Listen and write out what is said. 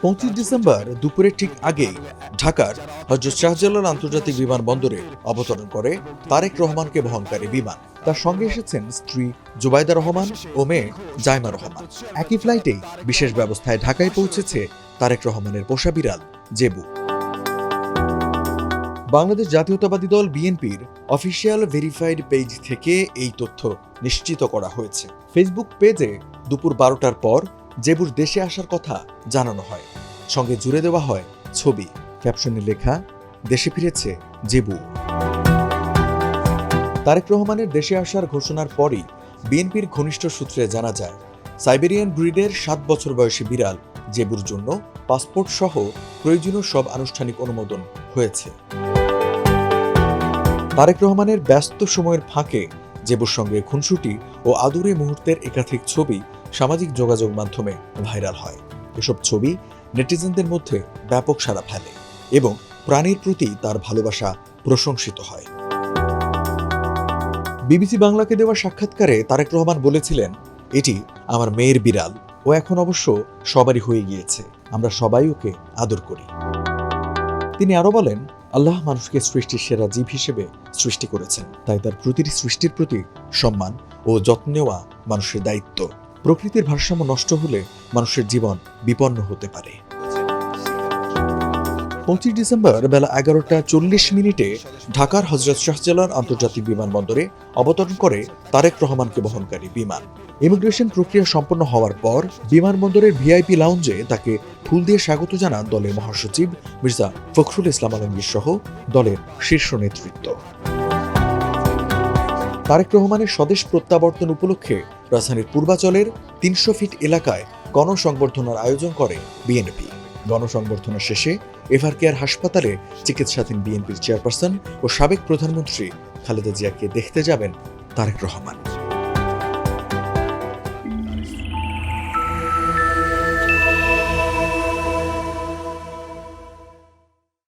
25 December দুপুরের ঠিক আগেই ঢাকার হযরত শাহজালাল আন্তর্জাতিক বিমানবন্দরে অবতরণ করে তারেক রহমানকে বহনকারী বিমান। তার সঙ্গে এসেছেন স্ত্রী জুবাইদা রহমান ও মেয়ে জাইমা রহমান। একই ফ্লাইটেই বিশেষ ব্যবস্থায় ঢাকায় পৌঁছেছে তারেক রহমানের পোষা বিড়াল জেবু। বাংলাদেশ জাতীয়তাবাদী দল বিএনপির অফিসিয়াল ভেরিফাইড পেজ থেকে এই তথ্য নিশ্চিত করা হয়েছে। ফেসবুক পেজে দুপুর 12টার পর জেবুর দেশে আসার কথা জানানো হয়, সঙ্গে জুড়ে দেওয়া হয় ছবি, ক্যাপশনে লেখা দেশে ফিরেছে জেবু। তারেক রহমানের দেশে আসার ঘোষণার পরই বিএনপির ঘনিষ্ঠ সূত্রে জানা যায় সাইবেরিয়ান ব্রিডের 7 বছর বয়সী বিড়াল জেবুর জন্য পাসপোর্ট সহ প্রয়োজনীয় সব আনুষ্ঠানিক অনুমোদন হয়েছে। তারেক রহমানের ব্যস্ত সময়ের ফাঁকে জেবুর সঙ্গে খুনসুটি ও আদুরে মুহূর্তের একাধিক ছবি সামাজিক যোগাযোগ মাধ্যমে ভাইরাল হয়। এসব ছবি নেটিজেনদের মধ্যে ব্যাপক সাড়া ফেলে এবং প্রাণীর প্রতি তার ভালোবাসা প্রশংসিত হয়। বিবিসি বাংলাকে দেওয়া সাক্ষাৎকারে তারেক রহমান বলেছিলেন, এটি আমার মেয়ের বিড়াল, ও এখন অবশ্য সবারই হয়ে গিয়েছে, আমরা সবাই ওকে আদর করি। তিনি আরো বলেন, আল্লাহ মানুষকে সৃষ্টির সেরা জীব হিসেবে সৃষ্টি করেছেন, তাই তার প্রতিটি সৃষ্টির প্রতি সম্মান ও যত্ন নেওয়া মানুষের দায়িত্ব। প্রকৃতির ভারসাম্য নষ্ট হলে মানুষের জীবন বিপন্ন হতে পারে। 25 ডিসেম্বর বেলা 11টা 40 ঢাকার হযরত শাহজালাল আন্তর্জাতিক বিমানবন্দরে অবতরণ করে তারেক রহমানকে বহনকারী বিমান। ইমিগ্রেশন প্রক্রিয়া সম্পন্ন হওয়ার পর বিমানবন্দরের ভিআইপি লাউঞ্জে তাকে ফুল দিয়ে স্বাগত জানান দলের মহাসচিব মির্জা ফখরুল ইসলাম আলমগীর সহ দলের শীর্ষ নেতৃত্ব। তারেক রহমানের স্বদেশ প্রত্যাবর্তন উপলক্ষে রাজধানীর পূর্বাচলের 300 ফিট এলাকায় গণসংবর্ধনার আয়োজন করে বিএনপি। গণসংবর্ধনা শেষে এভারকেয়ার হাসপাতালে চিকিৎসাধীন বিএনপির চেয়ারপারসন ও সাবেক প্রধানমন্ত্রী খালেদা জিয়াকে দেখতে যাবেন তারেক রহমান।